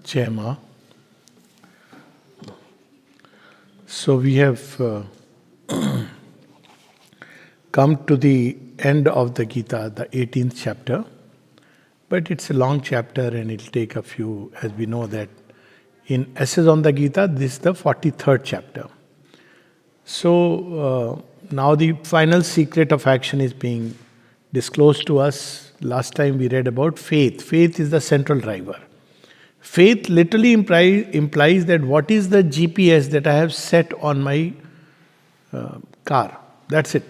Jai Ma. So we have come to the end of the Gita, the 18th chapter. But it's a long chapter and it'll take a few, as we know that in Essays on the Gita, this is the 43rd chapter. So now the final secret of action is being disclosed to us. Last time we read about faith. Faith is the central driver. Faith literally implies that what is the GPS that I have set on my car. That's it.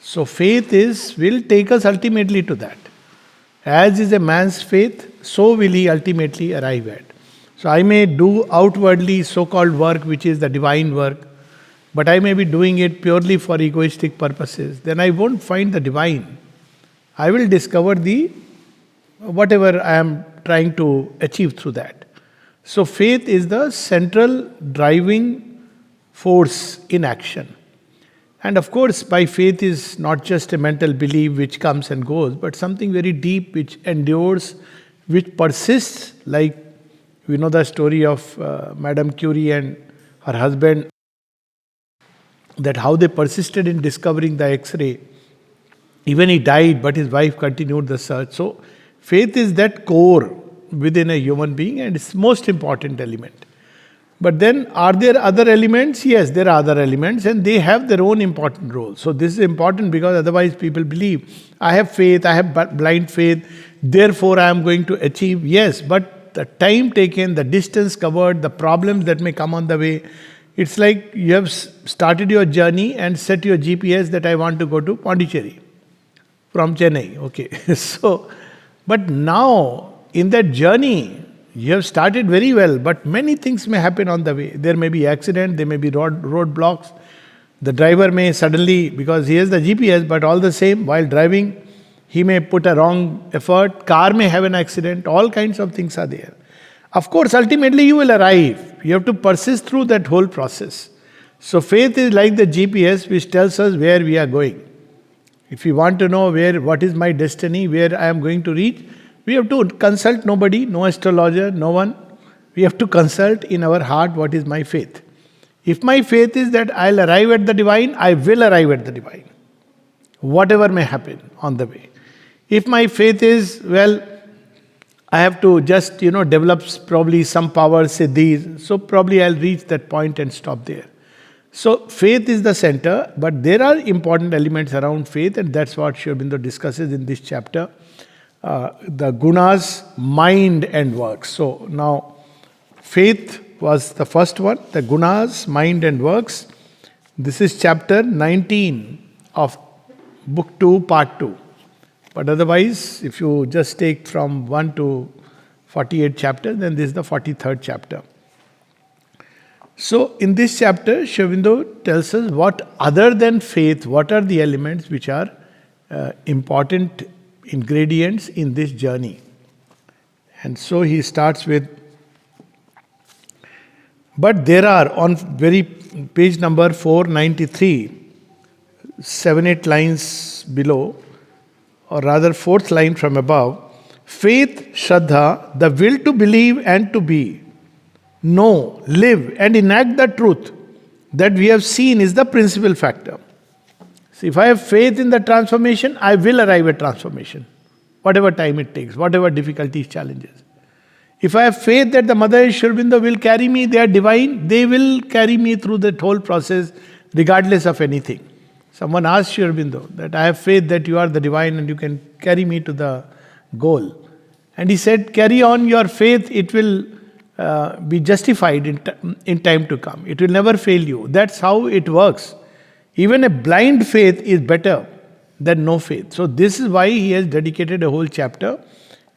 So faith will take us ultimately to that. As is a man's faith, so will he ultimately arrive at. So I may do outwardly so-called work, which is the divine work, but I may be doing it purely for egoistic purposes. Then I won't find the divine. I will discover whatever I am trying to achieve through that. So faith is the central driving force in action. And of course, by faith is not just a mental belief which comes and goes, but something very deep which endures, which persists. Like we know the story of Madame Curie and her husband, that how they persisted in discovering the X-ray. Even he died, but his wife continued the search. So faith is that core within a human being, and it's the most important element. But then, are there other elements? Yes, there are other elements, and they have their own important role. So this is important because otherwise people believe, I have faith, I have blind faith, therefore I am going to achieve. Yes, but the time taken, the distance covered, the problems that may come on the way, it's like you have started your journey and set your GPS that I want to go to Pondicherry from Chennai. Okay, so, but now in that journey, you have started very well, but many things may happen on the way. There may be accident, there may be roadblocks. The driver may suddenly, because he has the GPS, but all the same, while driving, he may put a wrong effort. Car may have an accident. All kinds of things are there. Of course, ultimately you will arrive. You have to persist through that whole process. So faith is like the GPS which tells us where we are going. If we want to know what is my destiny, where I am going to reach, we have to consult nobody, no astrologer, no one. We have to consult in our heart what is my faith. If my faith is that I'll arrive at the divine, I will arrive at the divine. Whatever may happen on the way. If my faith is, I have to just, develop probably some power, say these, so probably I'll reach that point and stop there. So faith is the center, but there are important elements around faith, and that's what Aurobindo discusses in this chapter. The Gunas, mind and works. So now, faith was the first one, the Gunas, mind and works. This is chapter 19 of book 2, part 2. But otherwise, if you just take from 1 to 48 chapters, then this is the 43rd chapter. So in this chapter, Aurobindo tells us what other than faith, what are the elements which are important ingredients in this journey. And so he starts with, but there are, on page number 493, 7-8 lines below, or rather 4th line from above, faith, Shraddha, the will to believe and to be, know, live and enact the truth that we have seen is the principal factor. So if I have faith in the transformation, I will arrive at transformation, whatever time it takes, whatever difficulties, challenges. If I have faith that the Mother Aurobindo will carry me, they are divine, they will carry me through that whole process regardless of anything. Someone asked Aurobindo that I have faith that you are the divine and you can carry me to the goal. And he said, carry on your faith, it will be justified in time to come. It will never fail you. That's how it works. Even a blind faith is better than no faith. So this is why he has dedicated a whole chapter.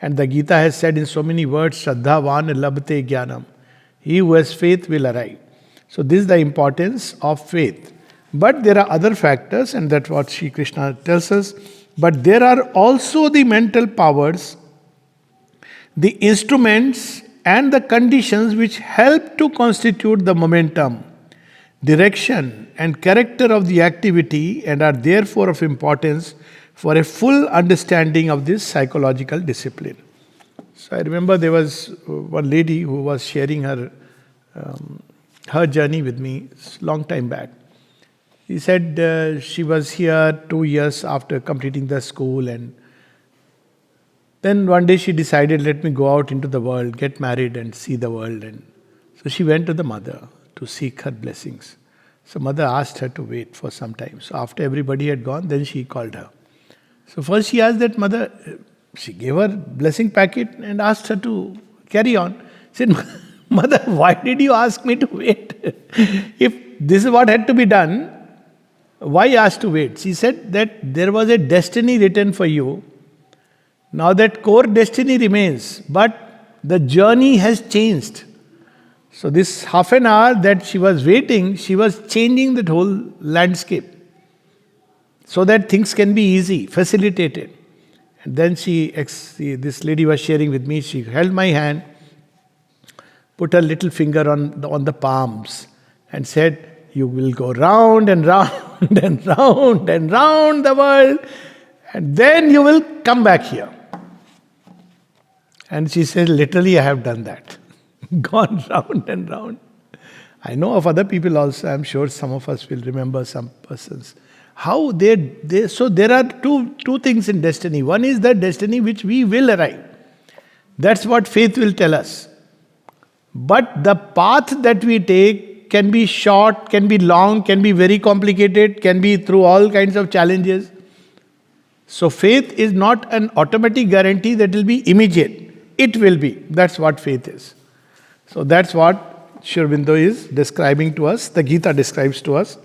And the Gita has said in so many words, Shraddhavan labhate jnanam. He who has faith will arrive. So this is the importance of faith. But there are other factors, and that's what Sri Krishna tells us. But there are also the mental powers, the instruments and the conditions which help to constitute the momentum, direction and character of the activity, and are therefore of importance for a full understanding of this psychological discipline. So I remember there was one lady who was sharing her journey with me long time back. He said she was here 2 years after completing the school, and then one day she decided, let me go out into the world, get married and see the world. And so she went to the mother to seek her blessings. So mother asked her to wait for some time. So after everybody had gone, then she called her. So first she asked that mother, she gave her blessing packet and asked her to carry on. She said, mother, why did you ask me to wait? If this is what had to be done, why ask to wait? She said that there was a destiny written for you. Now that core destiny remains, but the journey has changed. So this half an hour that she was waiting, she was changing that whole landscape so that things can be easy, facilitated. And then this lady was sharing with me, she held my hand, put her little finger on the palms and said, you will go round and round and round and round the world, and then you will come back here. And she said, literally I have done that. Gone round and round. I know of other people also, I'm sure some of us will remember some persons. How so there are two things in destiny. One is the destiny which we will arrive. That's what faith will tell us. But the path that we take can be short, can be long, can be very complicated, can be through all kinds of challenges. So faith is not an automatic guarantee that will be immediate. It will be. That's what faith is. So that's what Aurobindo is describing to us, the Gita describes to us.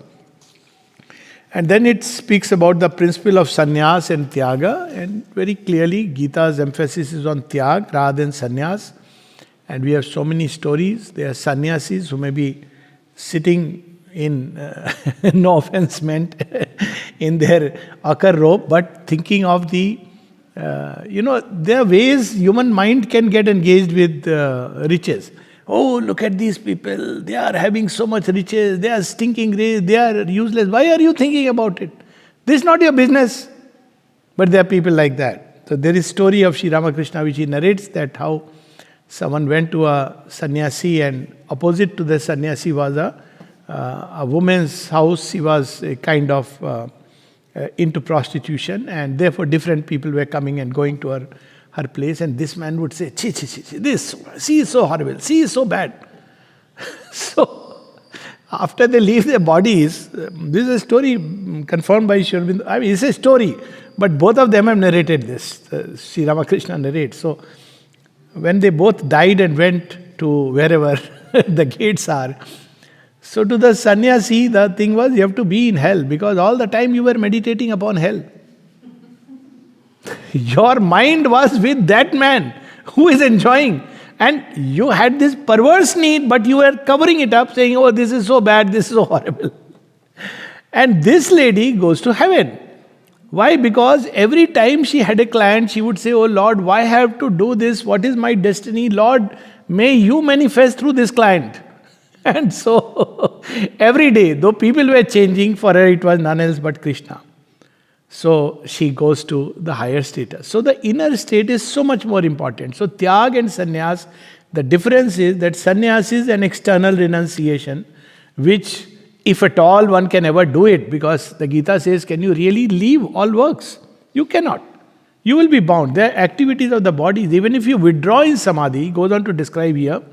And then it speaks about the principle of sannyas and tyaga, and very clearly Gita's emphasis is on tyag rather than sannyas. And we have so many stories. There are sannyasis who may be sitting in, no offense meant, in their akar rope, but thinking of there are ways human mind can get engaged with riches. Oh, look at these people. They are having so much riches. They are stinking rich. They are useless. Why are you thinking about it? This is not your business. But there are people like that. So there is a story of Sri Ramakrishna which he narrates that how someone went to a sannyasi, and opposite to the sannyasi was a woman's house. He was a kind of into prostitution, and therefore different people were coming and going to her place, and this man would say, chi, this, she is so horrible, she is so bad. So, after they leave their bodies, this is a story confirmed by Aurobindo. I mean, it's a story, but both of them have narrated this. Sri Ramakrishna narrates. So, when they both died and went to wherever the gates are, so to the sannyasi, the thing was, you have to be in hell, because all the time you were meditating upon hell. Your mind was with that man who is enjoying. And you had this perverse need, but you were covering it up, saying, oh, this is so bad, this is so horrible. And this lady goes to heaven. Why? Because every time she had a client, she would say, oh Lord, why have to do this? What is my destiny? Lord, may you manifest through this client. And so, every day, though people were changing, for her it was none else but Krishna. So, she goes to the higher status. So, the inner state is so much more important. So, tyag and sannyas, the difference is that sannyas is an external renunciation, which, if at all one can ever do it, because the Gita says, can you really leave all works? You cannot. You will be bound. There are activities of the bodies. Even if you withdraw in samadhi, he goes on to describe here,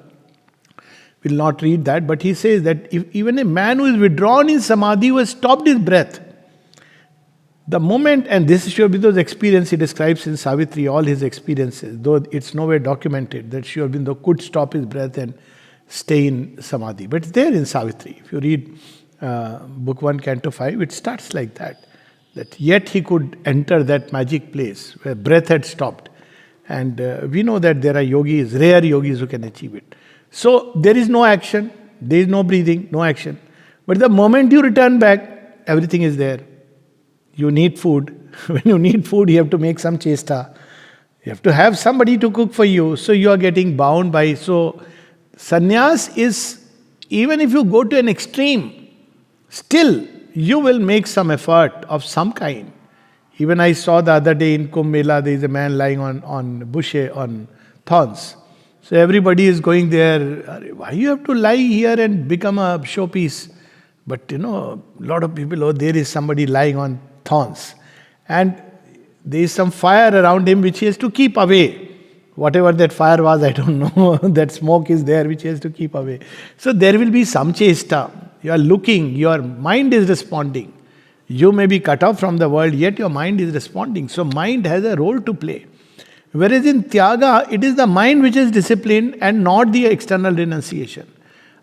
we'll not read that, but he says that if even a man who is withdrawn in samadhi, who has stopped his breath, the moment, and this is Aurobindo's experience, he describes in Savitri all his experiences, though it's nowhere documented that Aurobindo could stop his breath and stay in samadhi. But it's there in Savitri. If you read book 1, canto 5, it starts like that. That yet he could enter that magic place where breath had stopped. And we know that there are yogis, rare yogis who can achieve it. So there is no action, there is no breathing, no action. But the moment you return back, everything is there. You need food. When you need food, you have to make some chesta. You have to have somebody to cook for you. So you are getting bound by... So sannyas is, even if you go to an extreme, still you will make some effort of some kind. Even I saw the other day in Kumbh Mela, there is a man lying on thorns. So everybody is going there. Why you have to lie here and become a showpiece? But a lot of people, there is somebody lying on thorns. And there is some fire around him which he has to keep away. Whatever that fire was, I don't know. That smoke is there which he has to keep away. So there will be some chesta. You are looking, your mind is responding. You may be cut off from the world, yet your mind is responding. So mind has a role to play. Whereas in Tyaga, it is the mind which is disciplined and not the external renunciation.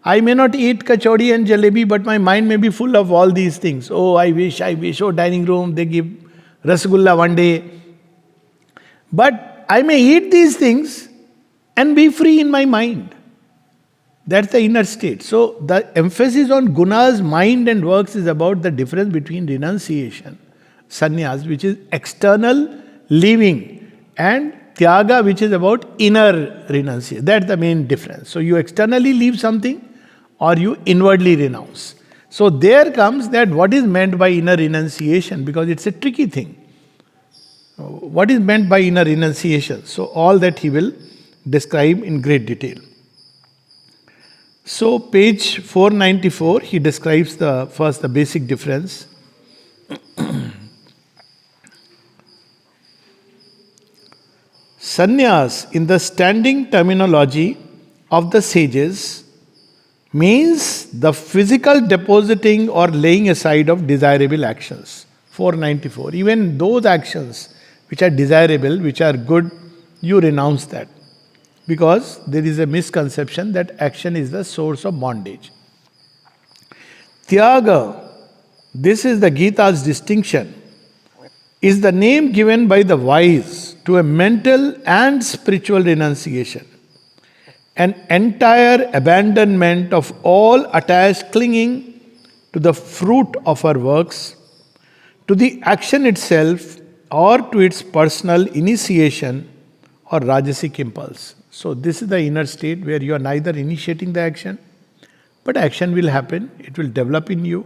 I may not eat kachori and jalebi, but my mind may be full of all these things. Oh, I wish. Oh, dining room, they give rasgulla one day. But I may eat these things and be free in my mind. That's the inner state. So the emphasis on gunas, mind and works is about the difference between renunciation, sannyas, which is external leaving, and tyaga, which is about inner renunciation. That's the main difference. So you externally leave something or you inwardly renounce. So there comes that what is meant by inner renunciation, because it's a tricky thing. What is meant by inner renunciation? So all that he will describe in great detail. So page 494, he describes the basic difference. Sannyas, in the standing terminology of the sages, means the physical depositing or laying aside of desirable actions. 494. Even those actions which are desirable, which are good, you renounce that. Because there is a misconception that action is the source of bondage. Tyaga, this is the Gita's distinction, is the name given by the wise to a mental and spiritual renunciation. An entire abandonment of all attached clinging to the fruit of our works, to the action itself, or to its personal initiation or rajasic impulse. So this is the inner state where you are neither initiating the action, but action will happen, it will develop in you,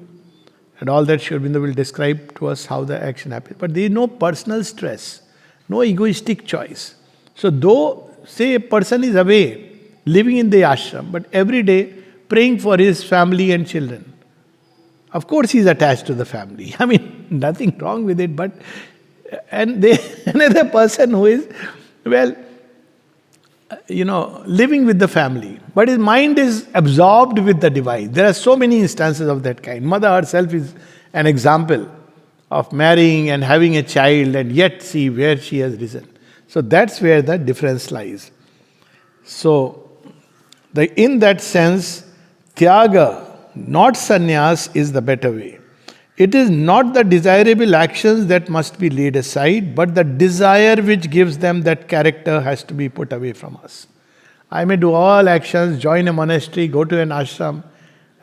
and all that Sri Aurobindo will describe to us how the action happens. But there is no personal stress, no egoistic choice. So though, say a person is away, living in the ashram, but every day praying for his family and children. Of course he is attached to the family. I mean, nothing wrong with it, but another person who is, living with the family, but his mind is absorbed with the divine. There are so many instances of that kind. Mother herself is an example of marrying and having a child, and yet see where she has risen. So that's where the difference lies. So, in that sense, tyaga, not sannyas, is the better way. It is not the desirable actions that must be laid aside, but the desire which gives them that character has to be put away from us. I may do all actions, join a monastery, go to an ashram,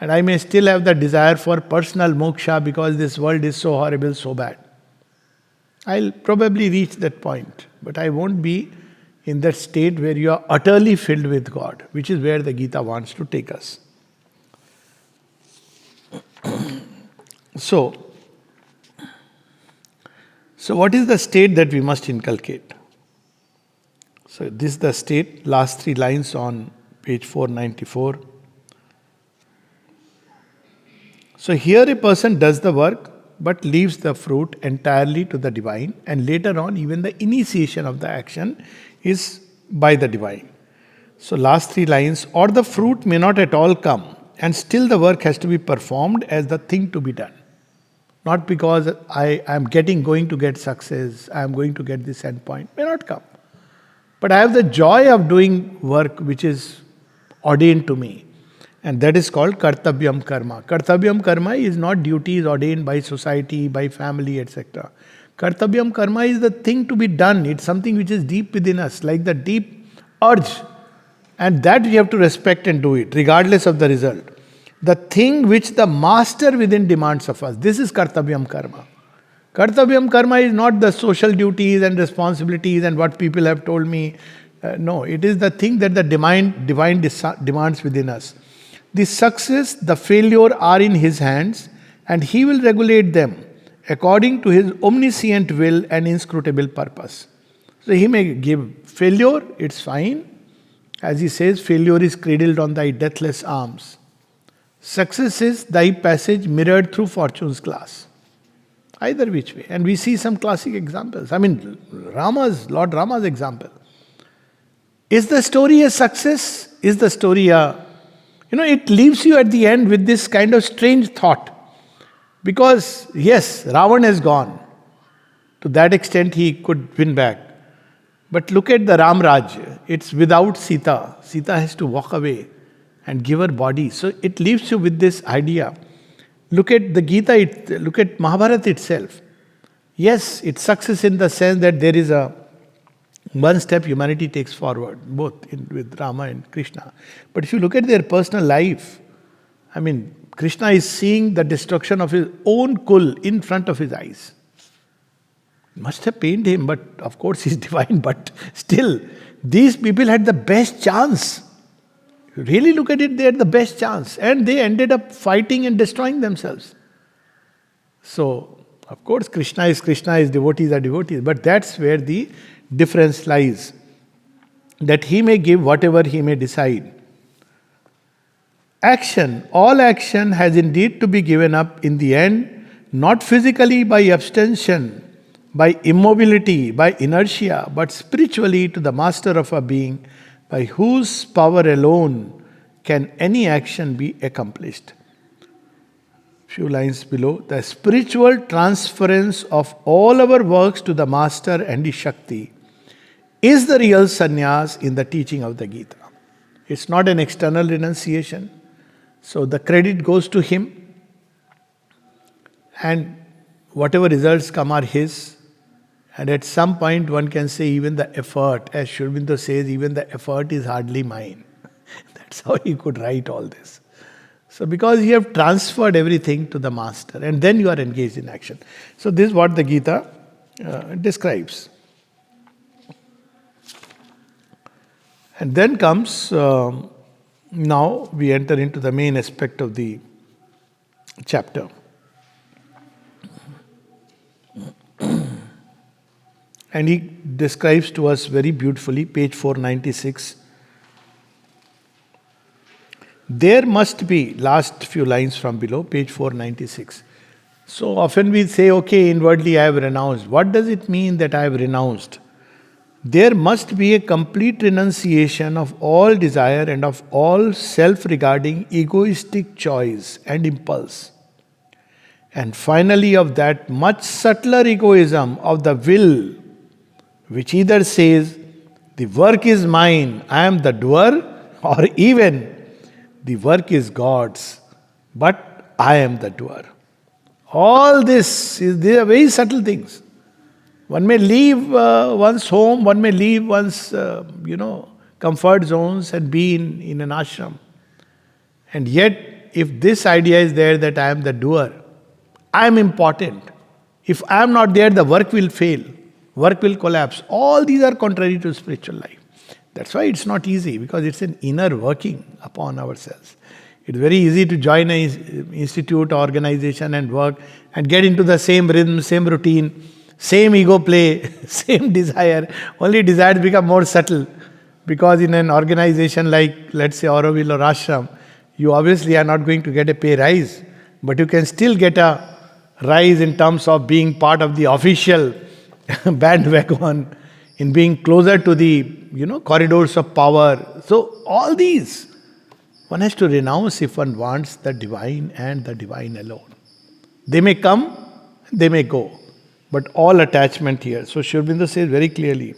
and I may still have the desire for personal moksha because this world is so horrible, so bad. I'll probably reach that point, but I won't be in that state where you are utterly filled with God, which is where the Gita wants to take us. So what is the state that we must inculcate? So this is the state, last 3 lines on page 494. So here a person does the work but leaves the fruit entirely to the divine, and later on even the initiation of the action is by the divine. So last 3 lines, or the fruit may not at all come, and still the work has to be performed as the thing to be done. Not because I am going to get success, I am going to get this end point, may not come. But I have the joy of doing work which is ordained to me. And that is called kartavyam karma. Kartavyam karma is not duties ordained by society, by family, etc. Kartavyam karma is the thing to be done. It's something which is deep within us, like the deep urge. And that we have to respect and do it, regardless of the result. The thing which the master within demands of us. This is kartavyam karma. Kartavyam karma is not the social duties and responsibilities and what people have told me. No, it is the thing that the divine demands within us. The success, the failure are in his hands, and he will regulate them according to his omniscient will and inscrutable purpose. So he may give failure, it's fine. As he says, failure is cradled on thy deathless arms. Success is thy passage mirrored through fortune's glass. Either which way. And we see some classic examples. I mean, Lord Rama's example. Is the story a success? Is the story a... it leaves you at the end with this kind of strange thought. Because, yes, Ravan has gone. To that extent, he could win back. But look at the Ram Raj. It's without Sita. Sita has to walk away and give her body. So it leaves you with this idea. Look at the Gita, look at Mahabharata itself. Yes, it's success in the sense that there is a one step humanity takes forward, both with Rama and Krishna. But if you look at their personal life, I mean, Krishna is seeing the destruction of his own kul in front of his eyes. Must have pained him, but of course he's divine. But still, these people had the best chance. If you really look at it, they had the best chance. And they ended up fighting and destroying themselves. So, of course, Krishna is devotees are devotees. But that's where the difference lies. That he may give whatever he may decide. All action has indeed to be given up in the end, not physically by abstention, by immobility, by inertia, but spiritually to the master of our being, by whose power alone can any action be accomplished. Few lines below, the spiritual transference of all our works to the master and his Shakti is the real sannyas in the teaching of the Gita. It's not an external renunciation. So the credit goes to him, and whatever results come are his. And at some point one can say even the effort, as Aurobindo says, even the effort is hardly mine. That's how he could write all this. So because you have transferred everything to the master and then you are engaged in action. So this is what the Gita describes. And then comes, now we enter into the main aspect of the chapter. And he describes to us very beautifully, page 496. There must be, last few lines from below, page 496. So often we say, okay, inwardly I have renounced. What does it mean that I have renounced? There must be a complete renunciation of all desire and of all self-regarding egoistic choice and impulse. And finally of that much subtler egoism of the will, which either says, the work is mine, I am the doer, or even, the work is God's, but I am the doer. All these are very subtle things. One may leave one's home, one may leave one's, comfort zones and be in an ashram. And yet, if this idea is there that I am the doer, I am important. If I am not there, the work will fail. Work will collapse. All these are contrary to spiritual life. That's why it's not easy, because it's an inner working upon ourselves. It's very easy to join an institute, organization and work and get into the same rhythm, same routine, same ego play, same desire. Only desires become more subtle, because in an organization like, let's say, Auroville or Ashram, you obviously are not going to get a pay rise, but you can still get a rise in terms of being part of the official bandwagon, in being closer to the corridors of power. So all these one has to renounce if one wants the divine and the divine alone. They may come, they may go, but all attachment here. So Aurobindo says very clearly,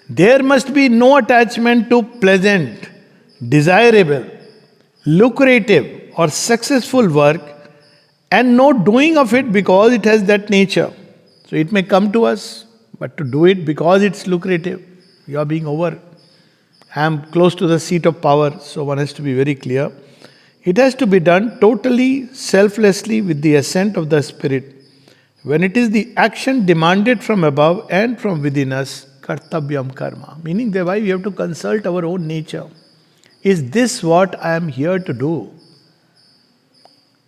there must be no attachment to pleasant, desirable, lucrative or successful work, and no doing of it because it has that nature. So it may come to us, but to do it because it's lucrative, you are being over. I am close to the seat of power, so one has to be very clear. It has to be done totally, selflessly, with the assent of the Spirit. When it is the action demanded from above and from within us, kartavyam karma. Meaning thereby we have to consult our own nature. Is this what I am here to do?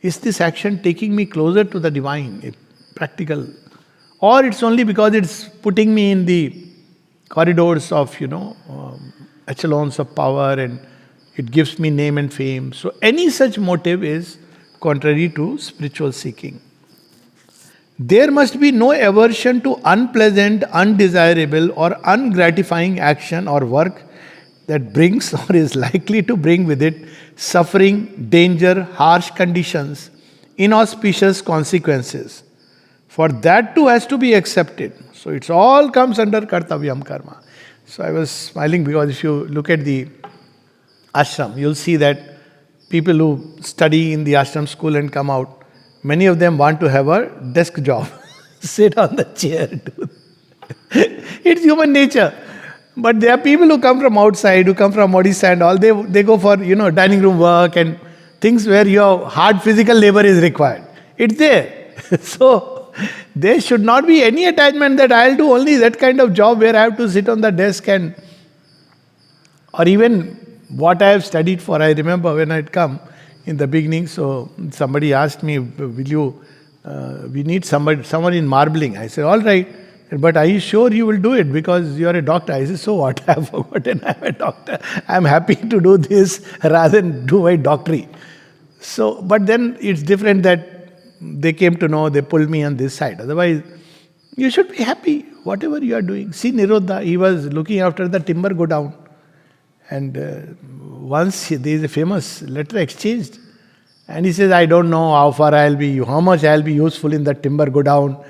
Is this action taking me closer to the divine, practical? or it's only because it's putting me in the corridors of, echelons of power, and it gives me name and fame. So any such motive is contrary to spiritual seeking. There must be no aversion to unpleasant, undesirable, or ungratifying action or work that brings or is likely to bring with it suffering, danger, harsh conditions, inauspicious consequences. For that too has to be accepted. So it's all comes under kartavyam karma. So I was smiling because if you look at the ashram, you'll see that people who study in the ashram school and come out, many of them want to have a desk job. Sit on the chair. It's human nature. But there are people who come from outside, who come from Odisha and all, they go for, dining room work and things where your hard physical labor is required. It's there. So, there should not be any attachment that I'll do only that kind of job where I have to sit on the desk or even what I have studied for. I remember when I'd come in the beginning, so somebody asked me, we need someone in marbling. I said, all right. But are you sure you will do it? Because you are a doctor. I said, so what? I have forgotten I'm a doctor. I'm happy to do this rather than do my doctorate. So, but then it's different that they came to know, they pulled me on this side. Otherwise, you should be happy, whatever you are doing. See Nirodha, he was looking after the timber go down. And once there is a famous letter exchanged. And he says, I don't know how far how much I'll be useful in the timber go down.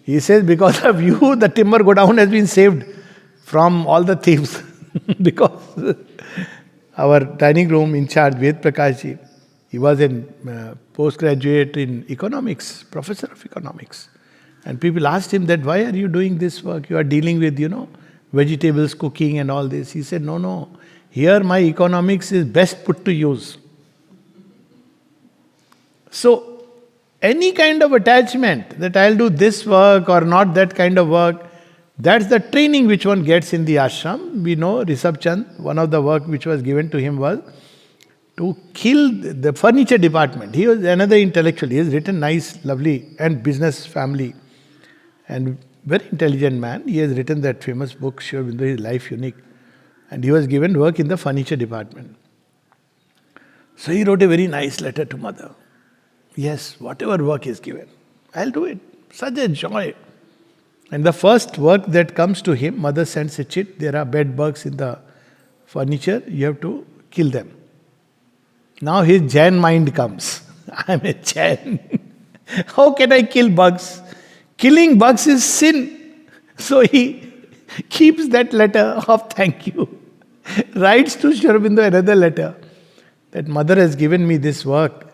He says, because of you, the timber go down has been saved from all the thieves. Because our dining room in charge, Ved Prakash ji, he was a postgraduate in economics, professor of economics. And people asked him that, why are you doing this work? You are dealing with, vegetables, cooking and all this. He said, no. Here my economics is best put to use. So, any kind of attachment that I'll do this work or not that kind of work, that's the training which one gets in the ashram. We know Rishabh Chand, one of the work which was given to him was to kill the furniture department. He was another intellectual. He has written nice, lovely, and business family. And very intelligent man. He has written that famous book, Aurobindo, His Life Unique. And he was given work in the furniture department. So he wrote a very nice letter to mother. Yes, whatever work is given, I'll do it. Such a joy. And the first work that comes to him, mother sends a chit. There are bed bugs in the furniture. You have to kill them. Now his Jain mind comes. I'm a Jain. How can I kill bugs? Killing bugs is sin. So he keeps that letter of thank you. Writes to Aurobindo another letter. That mother has given me this work.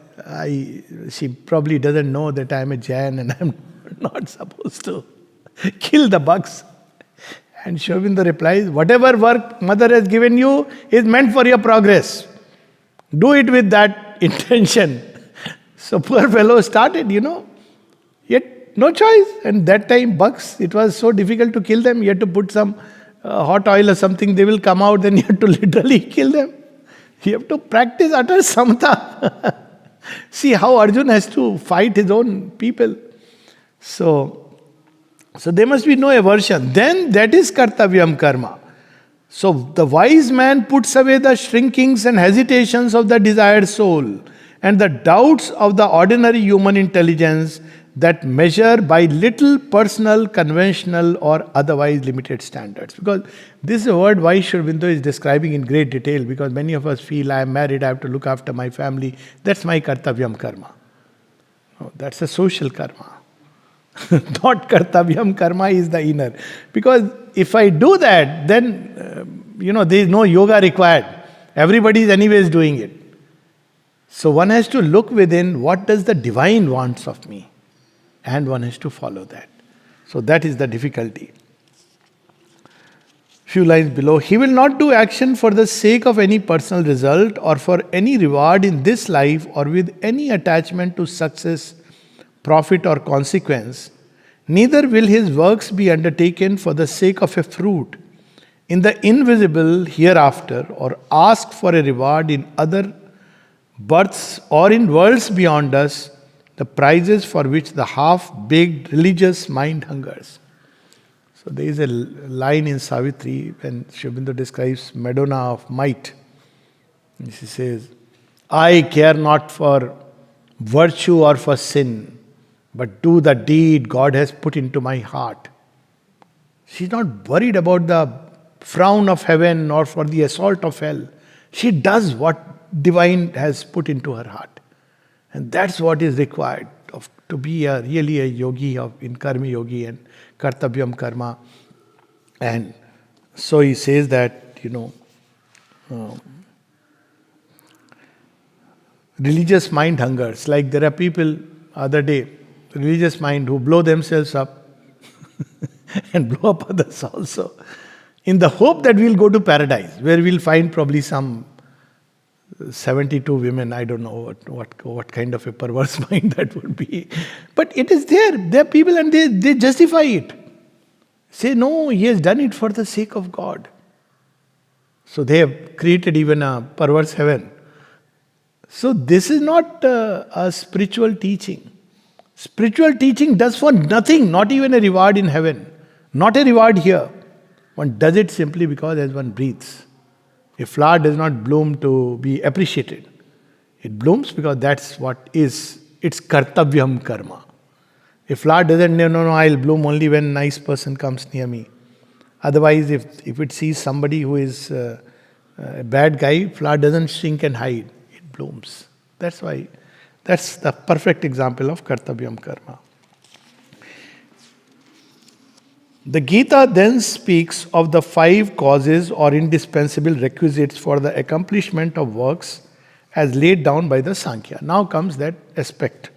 She probably doesn't know that I'm a Jain and I'm not supposed to kill the bugs. And Aurobindo replies, whatever work mother has given you is meant for your progress. Do it with that intention. So poor fellow started, yet no choice. And that time bugs, it was so difficult to kill them. You had to put some hot oil or something, they will come out, then you have to literally kill them. You have to practice utter samatha. See how Arjuna has to fight his own people. So there must be no aversion. Then that is kartavyam karma. So the wise man puts away the shrinkings and hesitations of the desired soul and the doubts of the ordinary human intelligence that measure by little personal, conventional or otherwise limited standards. Because this is a word why Aurobindo is describing in great detail, because many of us feel I am married, I have to look after my family. That's my kartavyam karma. No, that's a social karma. Not kartavyam karma is the inner. Because if I do that, then, there is no yoga required. Everybody is anyways doing it. So one has to look within, what does the divine wants of me? And one has to follow that. So that is the difficulty. Few lines below. He will not do action for the sake of any personal result or for any reward in this life or with any attachment to success, profit or consequence. Neither will his works be undertaken for the sake of a fruit in the invisible hereafter or ask for a reward in other births or in worlds beyond us, the prizes for which the half-baked religious mind hungers. So there is a line in Savitri when Aurobindo describes Madonna of might. She says, I care not for virtue or for sin, but do the deed God has put into my heart. She's not worried about the frown of heaven or for the assault of hell. She does what divine has put into her heart. And that's what is required to be really a yogi in karma yogi and kartavyam karma. And so he says that, religious mind hungers. Like there are people other day, religious mind who blow themselves up and blow up others also, in the hope that we'll go to paradise, where we'll find probably some 72 women. I don't know what kind of a perverse mind that would be. But it is there. There are people and they justify it. Say, no, he has done it for the sake of God. So they have created even a perverse heaven. So this is not a spiritual teaching. Spiritual teaching does for nothing, not even a reward in heaven. Not a reward here. One does it simply because as one breathes. A flower does not bloom to be appreciated. It blooms because that's what is. It's kartavyam karma. A flower doesn't, no, I'll bloom only when a nice person comes near me. Otherwise, if it sees somebody who is a bad guy, flower doesn't shrink and hide. It blooms. That's why. That's the perfect example of kartavyam karma. The Gita then speaks of the 5 causes or indispensable requisites for the accomplishment of works as laid down by the Sankhya. Now comes that aspect.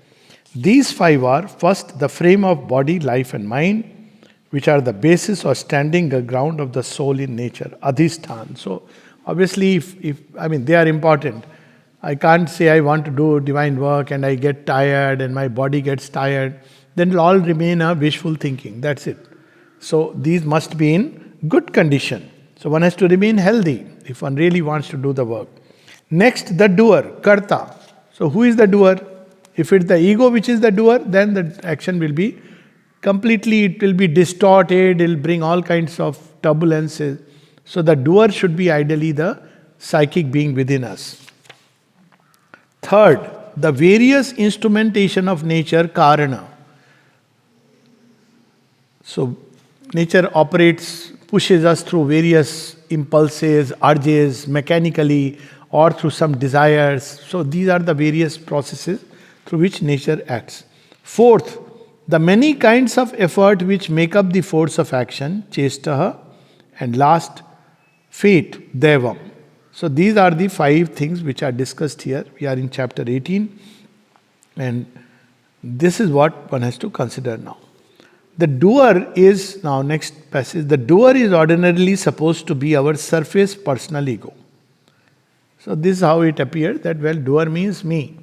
These 5 are, first, the frame of body, life and mind, which are the basis or standing ground of the soul in nature, adhisthan. So, obviously, they are important. I can't say I want to do divine work and I get tired and my body gets tired. Then it will all remain a wishful thinking. That's it. So these must be in good condition. So one has to remain healthy if one really wants to do the work. Next, the doer, karta. So who is the doer? If it's the ego which is the doer, then the action will be it will be distorted, it will bring all kinds of turbulences. So the doer should be ideally the psychic being within us. Third, the various instrumentation of nature, karana. So nature pushes us through various impulses, urges, mechanically, or through some desires. So these are the various processes through which nature acts. Fourth, the many kinds of effort which make up the force of action, chestaha. And last, fate, devam. So these are the 5 things which are discussed here. We are in chapter 18. And this is what one has to consider now. The doer is, now next passage, the doer is ordinarily supposed to be our surface personal ego. So this is how it appears that, doer means me.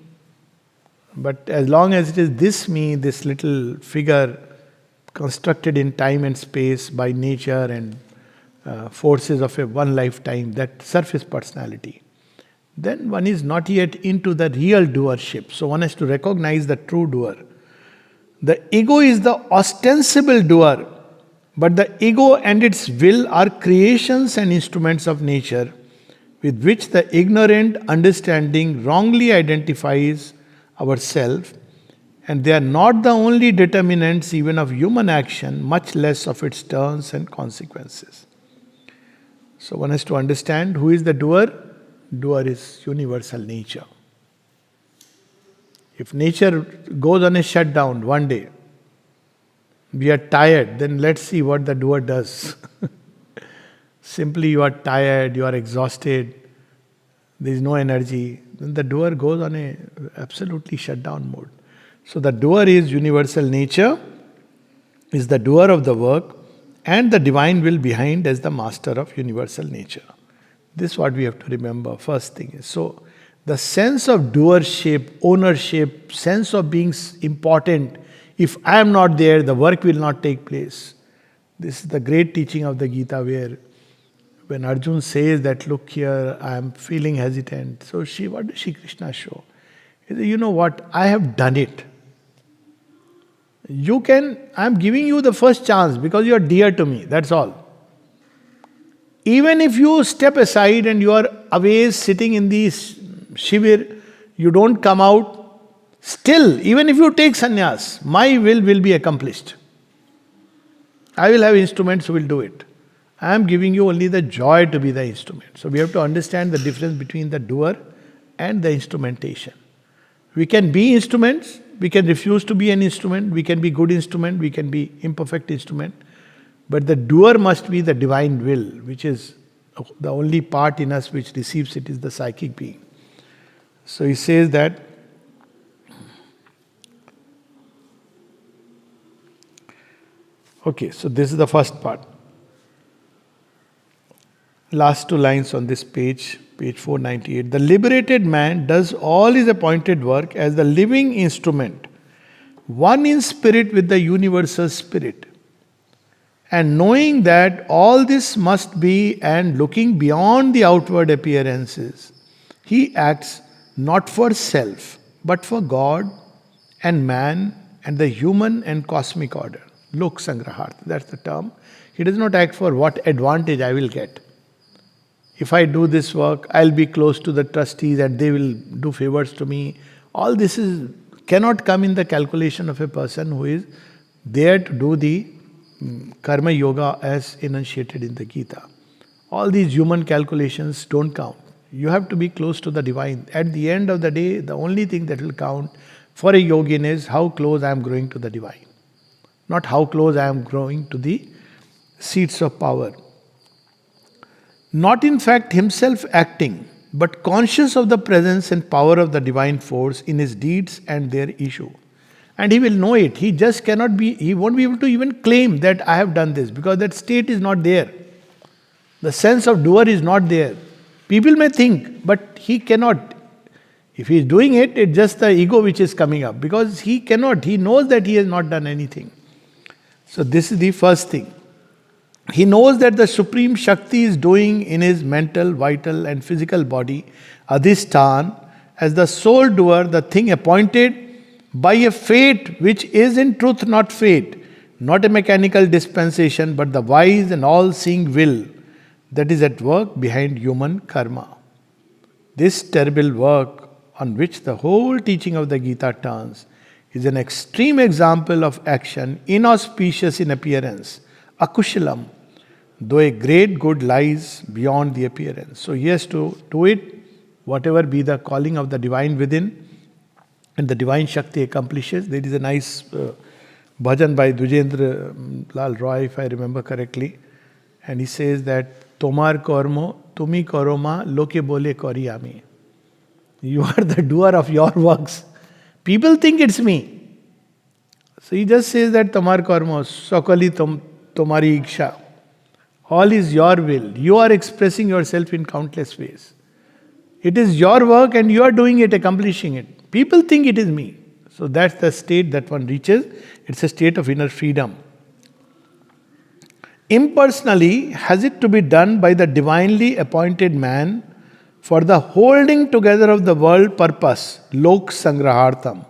But as long as it is this me, this little figure constructed in time and space by nature and forces of one lifetime, that surface personality, then one is not yet into the real doership. So one has to recognize the true doer. The ego is the ostensible doer, but the ego and its will are creations and instruments of nature with which the ignorant understanding wrongly identifies ourself, and they are not the only determinants even of human action, much less of its turns and consequences. So one has to understand who is the doer. Doer is universal nature. If nature goes on a shutdown one day, we are tired, then let's see what the doer does. Simply you are tired, you are exhausted, there is no energy, then the doer goes on a absolutely shutdown mode. So the doer is universal nature, is the doer of the work, and the divine will behind as the master of universal nature. This is what we have to remember. First thing is, so the sense of doership, ownership, sense of being important. If I am not there, the work will not take place. This is the great teaching of the Gita, where when Arjun says that, look here, I am feeling hesitant. So what does Shri Krishna show? He says, you know what, I have done it. I'm giving you the first chance because you are dear to me, that's all. Even if you step aside and you are away sitting in the shivir, you don't come out, still, even if you take sannyas, my will be accomplished. I will have instruments who will do it. I am giving you only the joy to be the instrument. So we have to understand the difference between the doer and the instrumentation. We can be instruments, we can refuse to be an instrument, we can be good instrument, we can be imperfect instrument. But the doer must be the divine will, which is the only part in us which receives it is the psychic being. So he says that okay, so this is the first part. Last two lines on this page 498. The liberated man does all his appointed work as the living instrument, one in spirit with the universal spirit. And knowing that all this must be and looking beyond the outward appearances, he acts not for self, but for God and man and the human and cosmic order. Lok Sangraharth, that's the term. He does not act for what advantage I will get. If I do this work, I'll be close to the trustees and they will do favors to me. All this cannot come in the calculation of a person who is there to do the karma yoga as enunciated in the Gita. All these human calculations don't count. You have to be close to the divine. At the end of the day, the only thing that will count for a yogin is how close I am growing to the divine. Not how close I am growing to the seats of power. Not in fact himself acting, but conscious of the presence and power of the divine force in his deeds and their issue. And he will know it. He won't be able to even claim that I have done this because that state is not there. The sense of doer is not there. People may think, but he cannot. If he is doing it, it's just the ego which is coming up because he cannot. He knows that he has not done anything. So this is the first thing. He knows that the Supreme Shakti is doing in his mental, vital and physical body, Adhistan, as the sole doer, the thing appointed by a fate which is in truth not fate, not a mechanical dispensation, but the wise and all-seeing will that is at work behind human karma. This terrible work on which the whole teaching of the Gita turns is an extreme example of action inauspicious in appearance, akushalam, though a great good lies beyond the appearance. So he has to do it, whatever be the calling of the divine within, and the divine Shakti accomplishes. There is a nice bhajan by Dujendra Lal Roy, if I remember correctly, and he says that Tomar kormo, tumi koroma, loke bole kori ami. You are the doer of your works. People think it's me. So he just says that Tomar kormo, sakali tomari iksha. All is your will. You are expressing yourself in countless ways. It is your work and you are doing it, accomplishing it. People think it is me. So that's the state that one reaches. It's a state of inner freedom. Impersonally has it to be done by the divinely appointed man for the holding together of the world purpose, Lok Sangrahartham,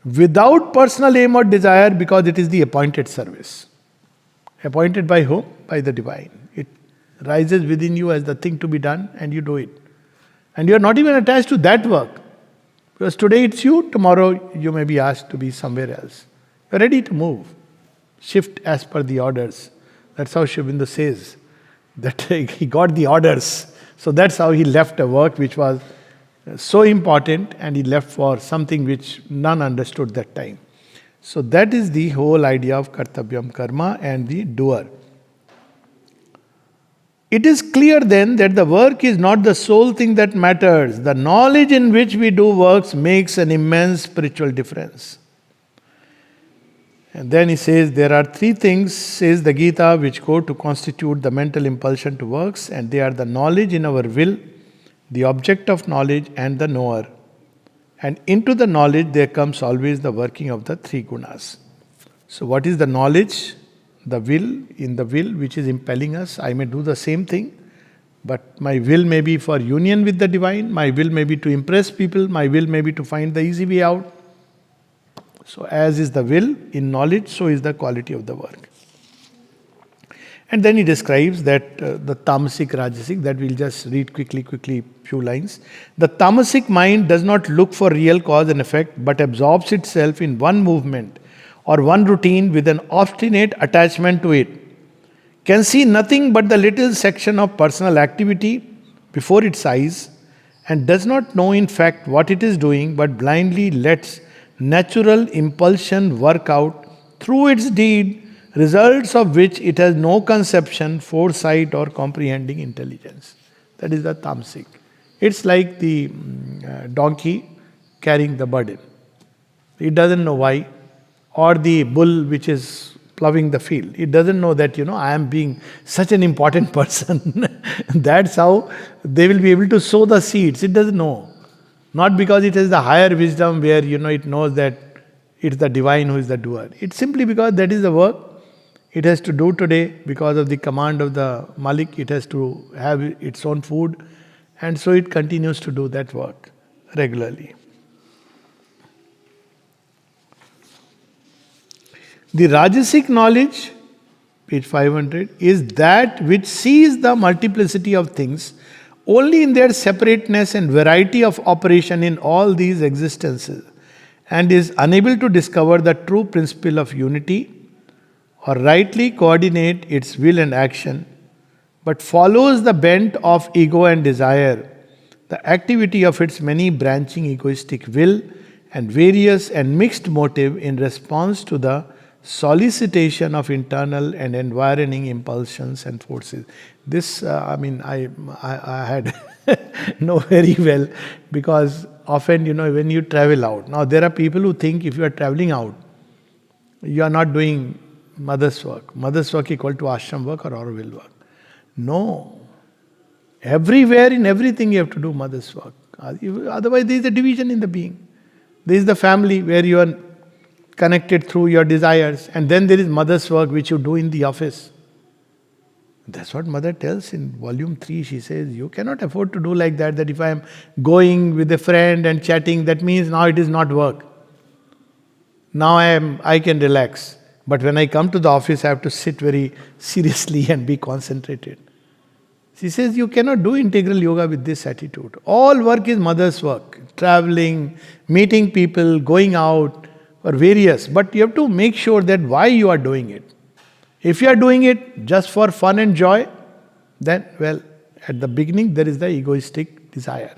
without personal aim or desire because it is the appointed service. Appointed by whom? By the divine. It rises within you as the thing to be done and you do it. And you are not even attached to that work. Because today it's you, tomorrow you may be asked to be somewhere else. You are ready to move. Shift as per the orders. That's how Aurobindo says. That he got the orders. So that's how he left a work which was so important and he left for something which none understood that time. So that is the whole idea of kartavyam karma and the doer. It is clear then that the work is not the sole thing that matters. The knowledge in which we do works makes an immense spiritual difference. And then he says there are three things, says the Gita, which go to constitute the mental impulsion to works, and they are the knowledge in our will, the object of knowledge, and the knower. And into the knowledge there comes always the working of the three gunas. So what is the knowledge? The will, in the will which is impelling us. I may do the same thing, but my will may be for union with the divine, my will may be to impress people, my will may be to find the easy way out. So, as is the will in knowledge, so is the quality of the work. And then he describes that the tamasic, rajasic, that we'll just read quickly, few lines. The tamasic mind does not look for real cause and effect, but absorbs itself in one movement or one routine with an obstinate attachment to it. Can see nothing but the little section of personal activity before its eyes, and does not know in fact what it is doing, but blindly lets natural impulsion work out through its deed, results of which it has no conception, foresight, or comprehending intelligence. That is the tamasic. It's like the donkey carrying the burden. It doesn't know why. Or the bull which is plowing the field. It doesn't know that, I am being such an important person. That's how they will be able to sow the seeds. It doesn't know. Not because it has the higher wisdom where, it knows that it's the divine who is the doer. It's simply because that is the work it has to do today. Because of the command of the Malik, it has to have its own food. And so it continues to do that work regularly. The Rajasic knowledge, page 500, is that which sees the multiplicity of things only in their separateness and variety of operation in all these existences, and is unable to discover the true principle of unity or rightly coordinate its will and action, but follows the bent of ego and desire, the activity of its many branching egoistic will and various and mixed motive in response to the solicitation of internal and environing impulsions and forces. This, I had know very well, because often, when you travel out. Now, there are people who think if you are traveling out, you are not doing mother's work. Mother's work equal to ashram work or Auroville work. No. Everywhere, in everything, you have to do mother's work. Otherwise, there is a division in the being. There is the family where you are connected through your desires, and then there is mother's work which you do in the office. That's what mother tells in volume 3. She says, you cannot afford to do like that if I am going with a friend and chatting, that means now it is not work. Now I can relax. But when I come to the office, I have to sit very seriously and be concentrated. She says, you cannot do integral yoga with this attitude. All work is mother's work. Traveling, meeting people, going out, or various. But you have to make sure that why you are doing it. If you are doing it just for fun and joy, then, at the beginning there is the egoistic desire.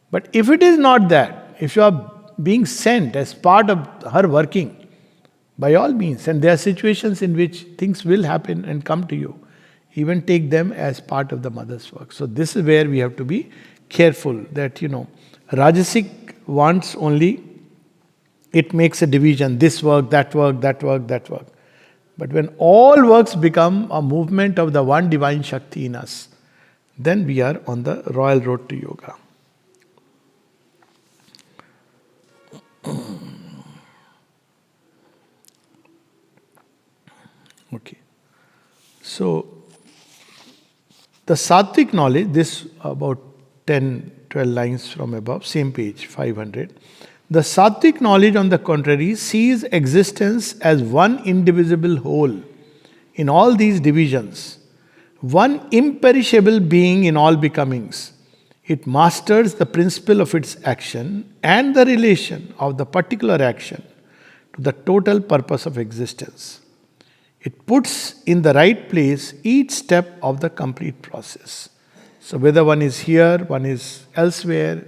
But if it is not that, if you are being sent as part of her working, by all means, and there are situations in which things will happen and come to you, even take them as part of the mother's work. So this is where we have to be careful that, Rajasic wants only, it makes a division, this work, that work, that work, that work. But when all works become a movement of the one divine Shakti in us, then we are on the royal road to yoga. Okay. So, the Sattvic knowledge, this about 10, 12 lines from above, same page, 500. The Sattvic knowledge, on the contrary, sees existence as one indivisible whole in all these divisions, one imperishable being in all becomings. It masters the principle of its action and the relation of the particular action to the total purpose of existence. It puts in the right place each step of the complete process. So whether one is here, one is elsewhere,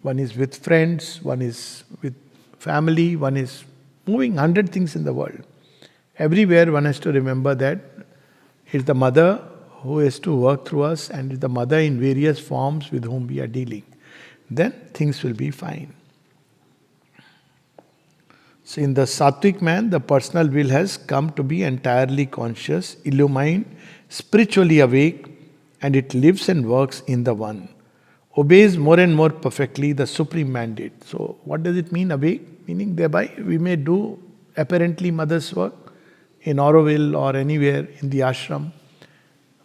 one is with friends, one is with family, one is moving 100 things in the world. Everywhere one has to remember that it's the mother who has to work through us, and it's the mother in various forms with whom we are dealing. Then things will be fine. So in the Sattvic man, the personal will has come to be entirely conscious, illumined, spiritually awake, and it lives and works in the one. Obeys more and more perfectly the supreme mandate. So what does it mean, awake? Meaning thereby we may do apparently mother's work in Auroville or anywhere in the ashram.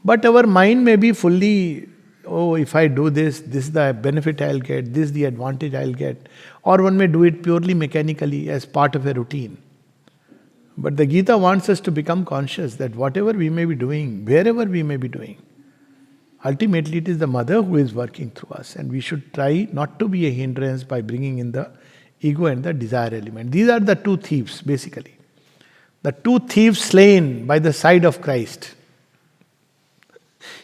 But our mind may be fully oh, if I do this, this is the benefit I'll get, this is the advantage I'll get. Or one may do it purely mechanically as part of a routine. But the Gita wants us to become conscious that whatever we may be doing, wherever we may be doing, ultimately it is the mother who is working through us, and we should try not to be a hindrance by bringing in the ego and the desire element. These are the two thieves, basically. The two thieves slain by the side of Christ.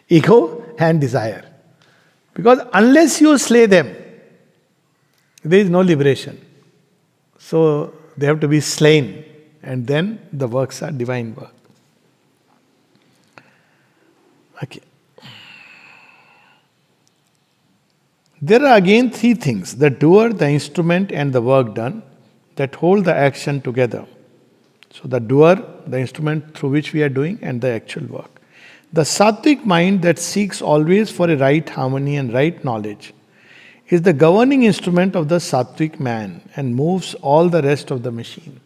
Ego and desire. Because unless you slay them, there is no liberation. So they have to be slain, and then the works are divine work. Okay. There are again three things: the doer, the instrument, and the work done, that hold the action together. So the doer, the instrument through which we are doing, and the actual work. The sattvic mind that seeks always for a right harmony and right knowledge is the governing instrument of the sattvic man and moves all the rest of the machine.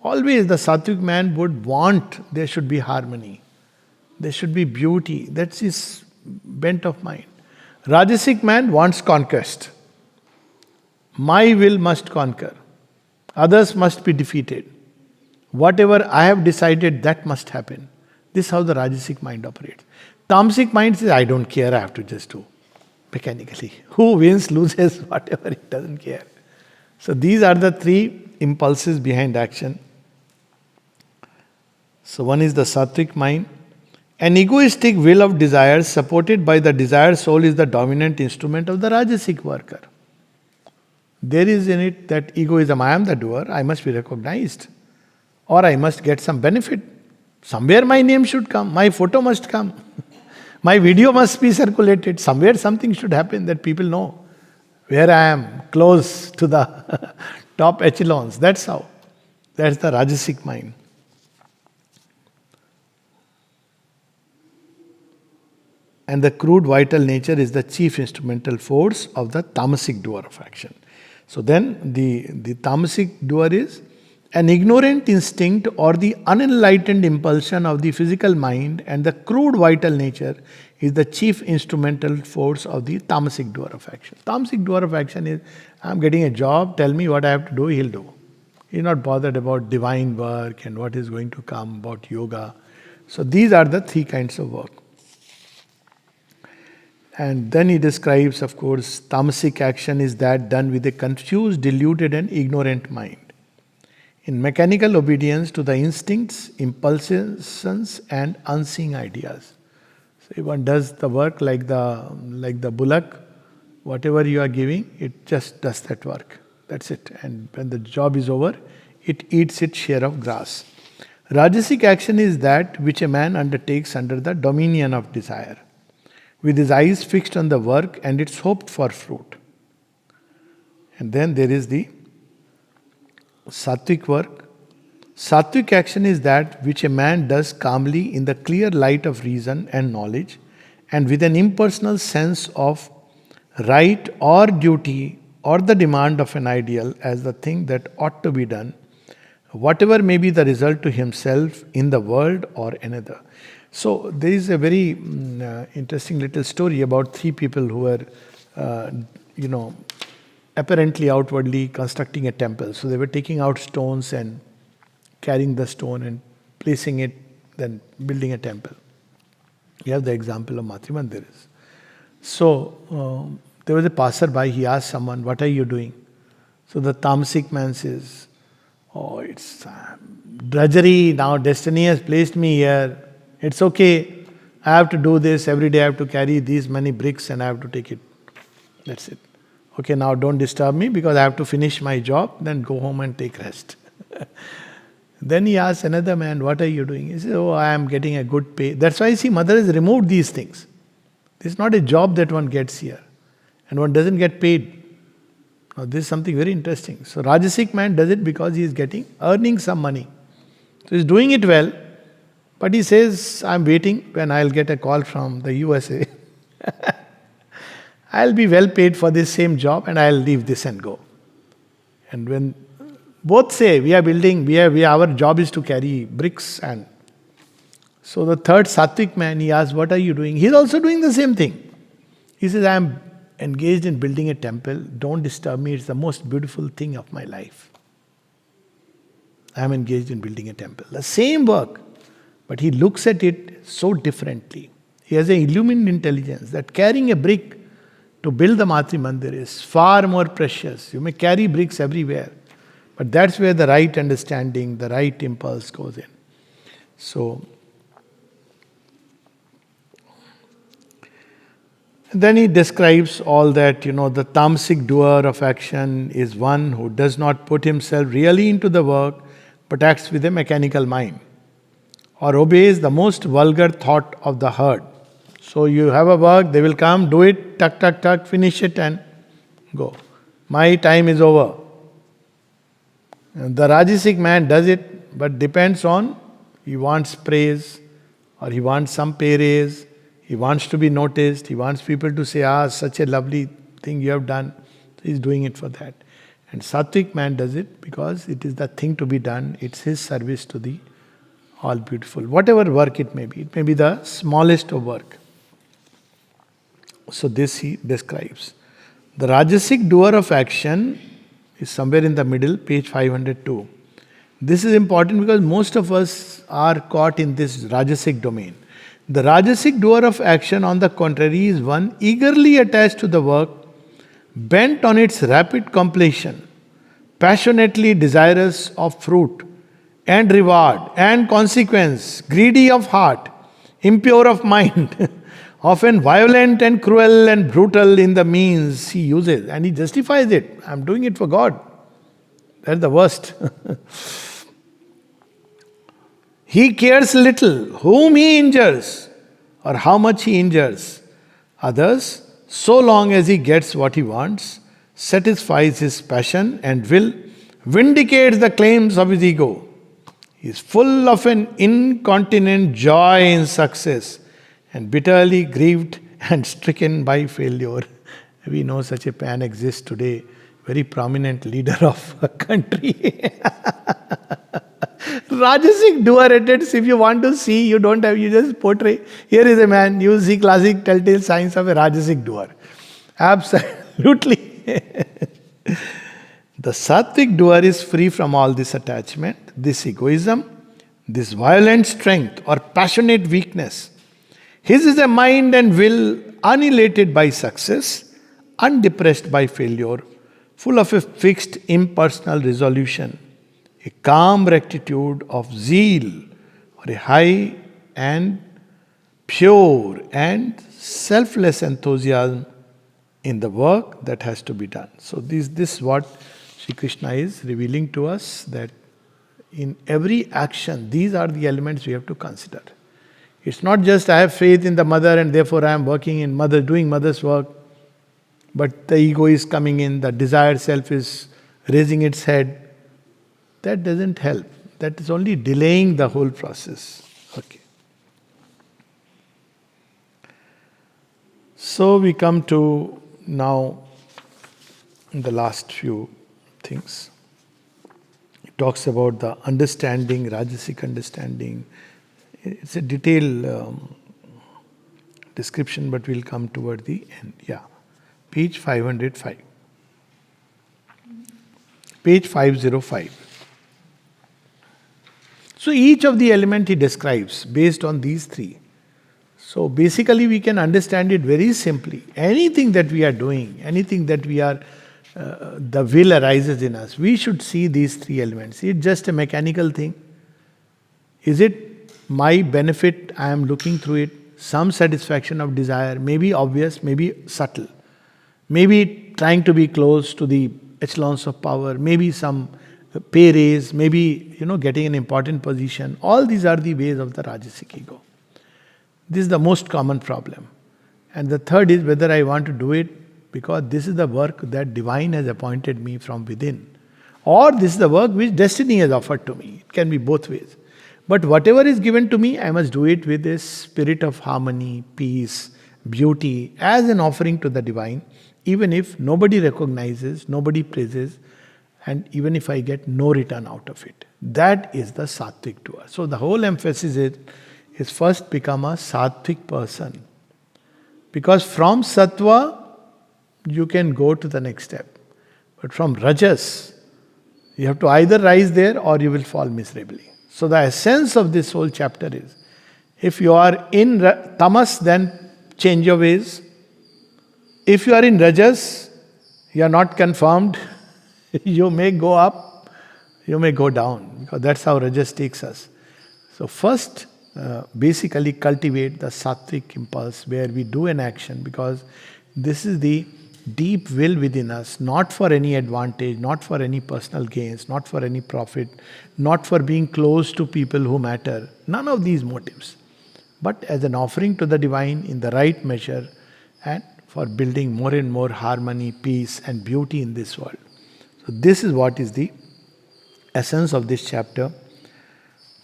Always the sattvic man would want there should be harmony, there should be beauty. That's his bent of mind. Rajasic man wants conquest. My will must conquer. Others must be defeated. Whatever I have decided, that must happen. This is how the Rajasic mind operates. Tamasic mind says, I don't care, I have to just do mechanically. Who wins, loses, whatever, it doesn't care. So these are the three impulses behind action. So one is the sattvic mind. An egoistic will of desires supported by the desired soul is the dominant instrument of the Rajasic worker. There is in it that egoism, I am the doer, I must be recognized. Or I must get some benefit. Somewhere my name should come, my photo must come, my video must be circulated. Somewhere something should happen that people know where I am, close to the top echelons. That's how. That's the Rajasic mind. And the crude vital nature is the chief instrumental force of the tamasic doer of action. So then the tamasic doer is an ignorant instinct or the unenlightened impulsion of the physical mind, and the crude vital nature is the chief instrumental force of the tamasic doer of action. Tamasic doer of action is, I'm getting a job, tell me what I have to do, he'll do. He's not bothered about divine work and what is going to come, about yoga. So these are the three kinds of work. And then he describes, of course, tamasic action is that done with a confused, deluded and ignorant mind, in mechanical obedience to the instincts, impulsions and unseen ideas. So if one does the work like the bullock, whatever you are giving, it just does that work. That's it. And when the job is over, it eats its share of grass. Rajasic action is that which a man undertakes under the dominion of desire, with his eyes fixed on the work and its hoped for fruit. And then there is the sattvic work. Sattvic action is that which a man does calmly in the clear light of reason and knowledge, and with an impersonal sense of right or duty or the demand of an ideal as the thing that ought to be done, whatever may be the result to himself in the world or another. So there is a very interesting little story about three people who were, apparently outwardly constructing a temple. So they were taking out stones and carrying the stone and placing it, then building a temple. You have the example of Matri Mandirs. So there was a passerby, he asked someone, what are you doing? So the tamasic man says, oh, it's drudgery, now destiny has placed me here. It's okay, I have to do this, every day I have to carry these many bricks and I have to take it. That's it. Okay, now don't disturb me because I have to finish my job, then go home and take rest. Then he asks another man, what are you doing? He says, oh, I am getting a good pay. That's why, see, mother has removed these things. This is not a job that one gets here. And one doesn't get paid. Now, this is something very interesting. So, Rajasic man does it because he is earning some money. So, he's doing it well. But he says, I'm waiting when I'll get a call from the USA. I'll be well paid for this same job and I'll leave this and go. And when both say, we are building, our job is to carry bricks. And so the third sattvic man, he asks, what are you doing? He's also doing the same thing. He says, I am engaged in building a temple. Don't disturb me. It's the most beautiful thing of my life. I am engaged in building a temple. The same work, but he looks at it so differently. He has an illumined intelligence that carrying a brick to build the Matri Mandir is far more precious. You may carry bricks everywhere, but that's where the right understanding, the right impulse goes in. So, then he describes all that, the tamasic doer of action is one who does not put himself really into the work, but acts with a mechanical mind, or obeys the most vulgar thought of the herd. So you have a work, they will come, do it, tuck, tuck, tuck, finish it and go. My time is over. And the Rajasic man does it, but depends on, he wants praise, or he wants some pay raise, he wants to be noticed, he wants people to say, such a lovely thing you have done. So he's doing it for that. And Sattvic man does it because it is the thing to be done, it's his service to the all beautiful. Whatever work it may be the smallest of work. So this he describes. The Rajasic doer of action is somewhere in the middle, page 502. This is important because most of us are caught in this Rajasic domain. The Rajasic doer of action, on the contrary, is one eagerly attached to the work, bent on its rapid completion, passionately desirous of fruit and reward and consequence, greedy of heart, impure of mind, often violent and cruel and brutal in the means he uses. And he justifies it. I'm doing it for God. That's the worst. He cares little whom he injures or how much he injures others, so long as he gets what he wants, satisfies his passion and will, vindicates the claims of his ego. He is full of an incontinent joy in success and bitterly grieved and stricken by failure. We know such a man exists today, very prominent leader of a country. Rajasic doer at it, if you want to see, you just portray. Here is a man, you see classic telltale signs of a Rajasic doer. Absolutely. The Sattvic doer is free from all this attachment, this egoism, this violent strength or passionate weakness. His is a mind and will unelated by success, undepressed by failure, full of a fixed impersonal resolution, a calm rectitude of zeal, or a high and pure and selfless enthusiasm in the work that has to be done. So this is what Sri Krishna is revealing to us, that in every action, these are the elements we have to consider. It's not just I have faith in the mother and therefore I am working in mother, doing mother's work, but the ego is coming in, the desired self is raising its head. That doesn't help. That is only delaying the whole process. Okay. So we come to now the last few things. It talks about the understanding, Rajasic understanding. It's a detailed description, but we'll come toward the end. Yeah. Page 505. Page 505. So each of the element he describes based on these three. So basically we can understand it very simply. Anything that we are doing, anything that we are, the will arises in us, we should see these three elements. Is it just a mechanical thing? Is it my benefit, I am looking through it, some satisfaction of desire, maybe obvious, maybe subtle, maybe trying to be close to the echelons of power, maybe some pay raise, maybe getting an important position. All these are the ways of the Rajasic ego. This is the most common problem. And the third is whether I want to do it because this is the work that divine has appointed me from within, or this is the work which destiny has offered to me. It can be both ways. But whatever is given to me, I must do it with a spirit of harmony, peace, beauty, as an offering to the divine, even if nobody recognizes, nobody praises, and even if I get no return out of it. That is the Sattvic doer. So the whole emphasis is first become a Sattvic person. Because from sattva, you can go to the next step. But from rajas, you have to either rise there or you will fall miserably. So the essence of this whole chapter is, if you are in tamas, then change your ways. If you are in rajas, you are not confirmed. You may go up, you may go down, because that's how rajas takes us. So first, basically cultivate the sattvic impulse where we do an action, because this is the deep will within us, not for any advantage, not for any personal gains, not for any profit, not for being close to people who matter. None of these motives. But as an offering to the divine in the right measure, and for building more and more harmony, peace, and beauty in this world. So, this is what is the essence of this chapter.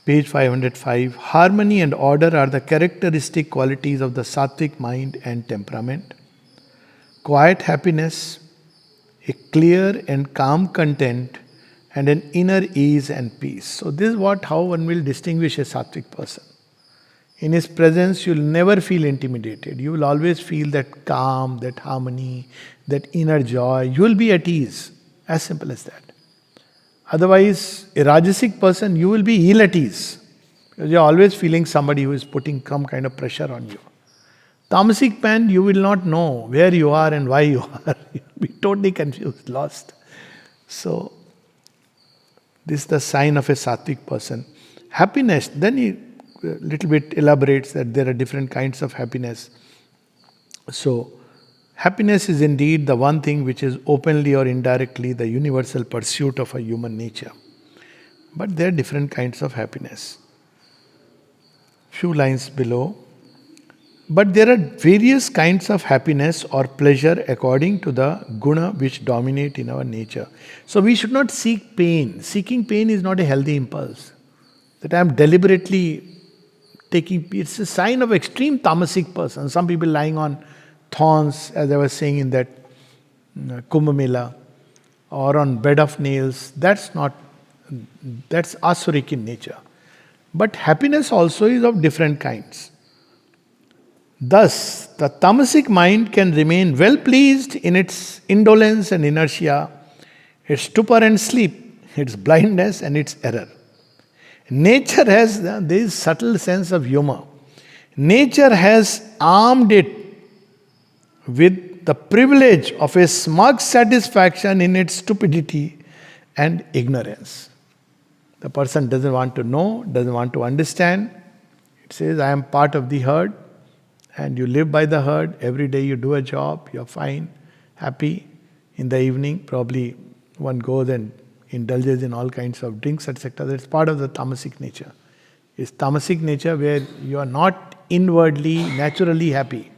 Page 505. Harmony and order are the characteristic qualities of the sattvic mind and temperament. Quiet happiness, a clear and calm content, and an inner ease and peace. So, this is how one will distinguish a sattvic person. In his presence, you'll never feel intimidated. You will always feel that calm, that harmony, that inner joy. You will be at ease. As simple as that. Otherwise, a rajasic person, you will be ill at ease. Because you're always feeling somebody who is putting some kind of pressure on you. Tamasic man, you will not know where you are and why you are. You'll be totally confused, lost. So, this is the sign of a sattvic person. Happiness, then he little bit elaborates that there are different kinds of happiness. So, happiness is indeed the one thing which is openly or indirectly the universal pursuit of a human nature. But there are different kinds of happiness. Few lines below. But there are various kinds of happiness or pleasure according to the guna which dominate in our nature. So we should not seek pain. Seeking pain is not a healthy impulse. That I am deliberately taking, it's a sign of extreme tamasic person. Some people lying on thorns, as I was saying in that Kumbh Mela, or on bed of nails. That's asuric in nature. But happiness also is of different kinds. Thus, the tamasic mind can remain well pleased in its indolence and inertia, its stupor and sleep, its blindness and its error. Nature has this subtle sense of humor. Nature has armed it with the privilege of a smug satisfaction in its stupidity and ignorance. The person doesn't want to know, doesn't want to understand. It says, I am part of the herd, and you live by the herd. Every day you do a job, you're fine, happy. In the evening, probably one goes and indulges in all kinds of drinks, etc. That's part of the tamasic nature. It's tamasic nature where you are not inwardly, naturally happy.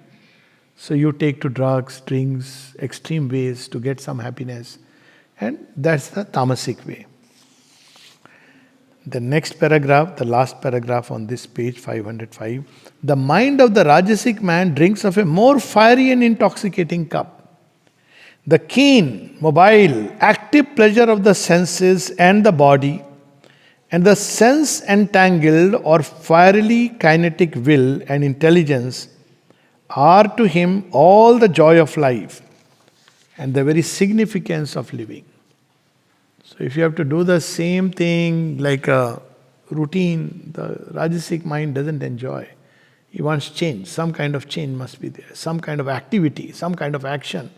So you take to drugs, drinks, extreme ways to get some happiness. And that's the tamasic way. The next paragraph, the last paragraph on this page, 505. The mind of the rajasic man drinks of a more fiery and intoxicating cup. The keen, mobile, active pleasure of the senses and the body, and the sense-entangled or fierily kinetic will and intelligence are to him all the joy of life and the very significance of living. So if you have to do the same thing like a routine, the rajasic mind doesn't enjoy. He wants change. Some kind of change must be there. Some kind of activity, some kind of action.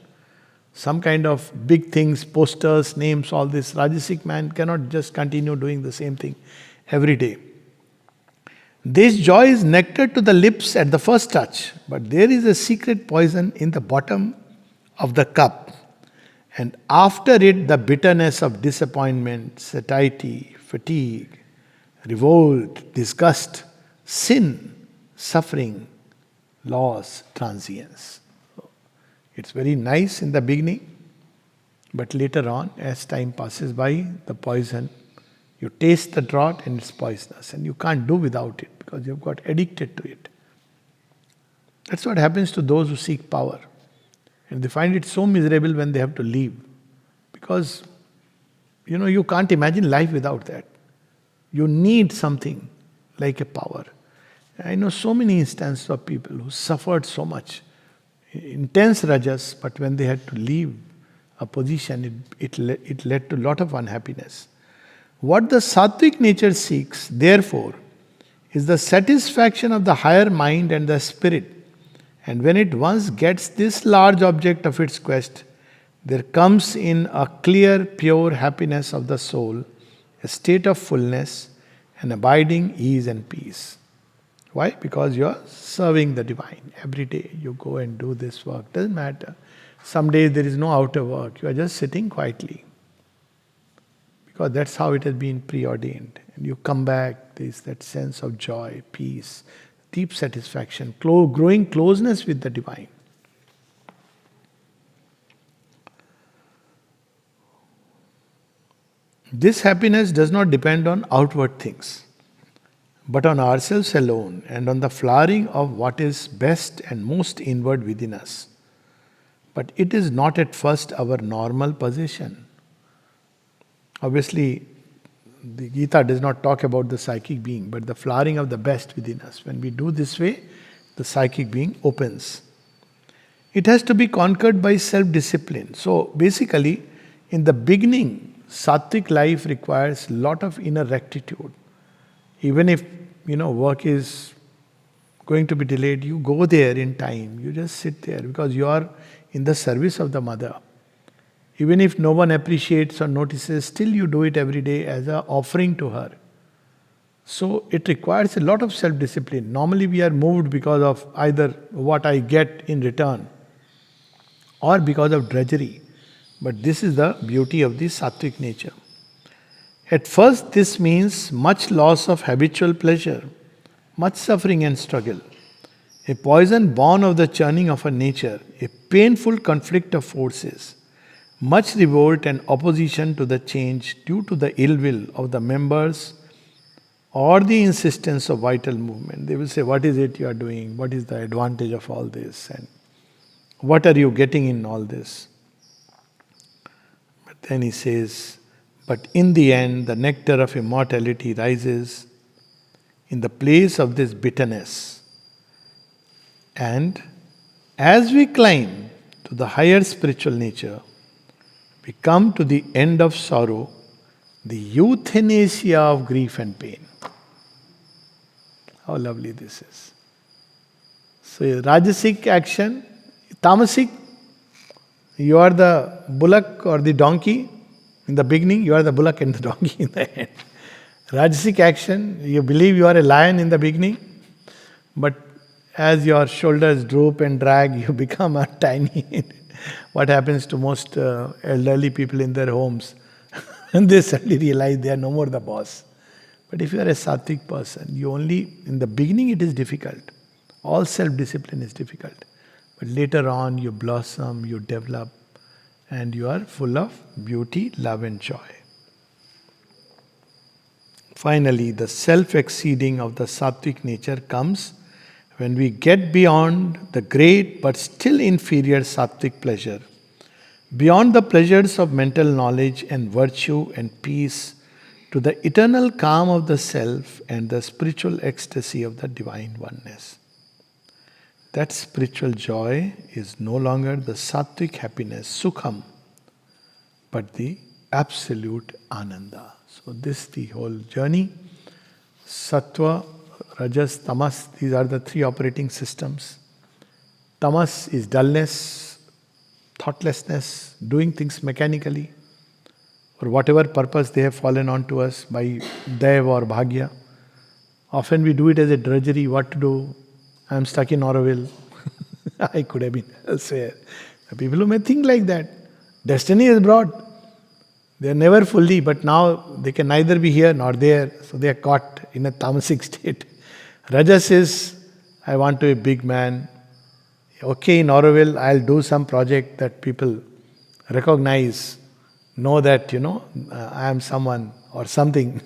Some kind of big things, posters, names, all this. Rajasic man cannot just continue doing the same thing every day. This joy is nectar to the lips at the first touch, but there is a secret poison in the bottom of the cup. And after it, the bitterness of disappointment, satiety, fatigue, revolt, disgust, sin, suffering, loss, transience. It's very nice in the beginning, but later on, as time passes by, the poison, you taste the draught and it's poisonous, and you can't do without it because you've got addicted to it. That's what happens to those who seek power. And they find it so miserable when they have to leave. Because, you can't imagine life without that. You need something like a power. I know so many instances of people who suffered so much intense rajas, but when they had to leave a position, it led to a lot of unhappiness. What the sattvic nature seeks, therefore, is the satisfaction of the higher mind and the spirit. And when it once gets this large object of its quest, there comes in a clear, pure happiness of the soul, a state of fullness, and abiding ease and peace. Why? Because you are serving the divine. Every day you go and do this work. Doesn't matter. Some days there is no outer work. You are just sitting quietly. Because that's how it has been preordained. And you come back, there is that sense of joy, peace, deep satisfaction, growing closeness with the divine. This happiness does not depend on outward things, but on ourselves alone and on the flowering of what is best and most inward within us. But it is not at first our normal position. Obviously, the Gita does not talk about the psychic being, but the flowering of the best within us. When we do this way, the psychic being opens. It has to be conquered by self-discipline. So basically, in the beginning, sattvic life requires a lot of inner rectitude. Even if, work is going to be delayed, you go there in time. You just sit there because you are in the service of the mother. Even if no one appreciates or notices, still you do it every day as an offering to her. So it requires a lot of self-discipline. Normally we are moved because of either what I get in return or because of drudgery. But this is the beauty of the sattvic nature. At first this means much loss of habitual pleasure, much suffering and struggle, a poison born of the churning of a nature, a painful conflict of forces, much revolt and opposition to the change due to the ill will of the members or the insistence of vital movement. They will say, what is it you are doing? What is the advantage of all this? And what are you getting in all this? But then he says, but in the end, the nectar of immortality rises in the place of this bitterness. And as we climb to the higher spiritual nature, we come to the end of sorrow, the euthanasia of grief and pain. How lovely this is. So, Rajasic action, Tamasic, you are the bullock or the donkey in the beginning, you are the bullock and the donkey in the end. Rajasic action, you believe you are a lion in the beginning, but as your shoulders droop and drag, you become a tiny. What happens to most elderly people in their homes? And they suddenly realize they are no more the boss. But if you are a sattvic person, in the beginning it is difficult. All self-discipline is difficult. But later on you blossom, you develop, and you are full of beauty, love and joy. Finally, the self-exceeding of the sattvic nature comes when we get beyond the great but still inferior sattvic pleasure, beyond the pleasures of mental knowledge and virtue and peace, to the eternal calm of the self and the spiritual ecstasy of the divine oneness. That spiritual joy is no longer the sattvic happiness, sukham, but the absolute ananda. So this is the whole journey. Sattva, Rajas, Tamas, these are the three operating systems. Tamas is dullness, thoughtlessness, doing things mechanically, for whatever purpose they have fallen onto us by Dev or Bhagya. Often we do it as a drudgery, what to do? I am stuck in Auroville. I could have been elsewhere. The people who may think like that, destiny is broad. They are never fully, but now they can neither be here nor there, so they are caught in a tamasic state. Rajas is, I want to be a big man. Okay, in Auroville, I'll do some project that people recognize, know that, I am someone or something.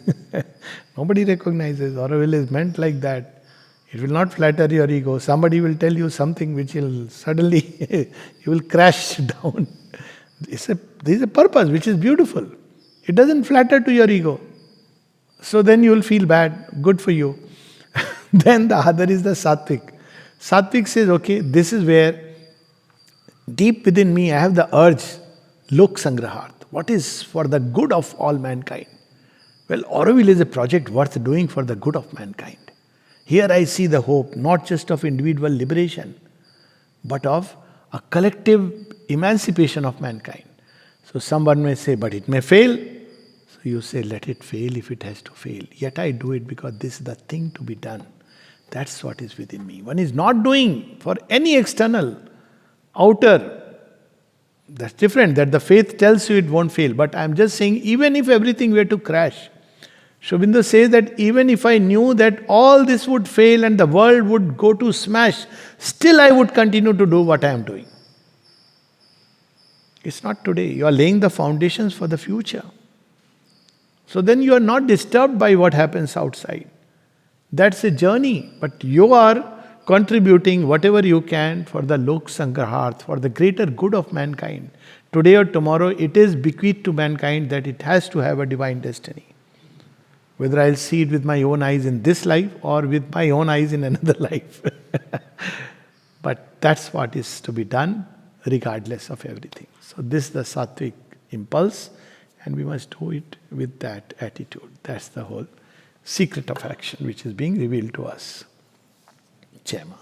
Nobody recognizes. Auroville is meant like that. It will not flatter your ego. Somebody will tell you something which will suddenly, you will crash down. There is a purpose which is beautiful. It doesn't flatter to your ego. So then you will feel bad. Good for you. Then the other is the sattvic. Sattvic says, okay, this is where Deep within me, I have the urge, Lok Sangrahart. What is for the good of all mankind? Well, Auroville is a project worth doing for the good of mankind. Here I see the hope, not just of individual liberation, but of a collective emancipation of mankind. So someone may say, but it may fail. So you say, let it fail if it has to fail. Yet I do it because this is the thing to be done. That's what is within me. One is not doing for any external, outer. That's different, that the faith tells you it won't fail. But I'm just saying, even if everything were to crash, Aurobindo says that even if I knew that all this would fail and the world would go to smash, still I would continue to do what I am doing. It's not today. You are laying the foundations for the future. So then you are not disturbed by what happens outside. That's a journey, but you are contributing whatever you can for the Lok Sangraharth, for the greater good of mankind. Today or tomorrow, it is bequeathed to mankind that it has to have a divine destiny. Whether I'll see it with my own eyes in this life or with my own eyes in another life. But that's what is to be done regardless of everything. So this is the sattvic impulse, and we must do it with that attitude. That's the whole secret of action which is being revealed to us. Jai Ma.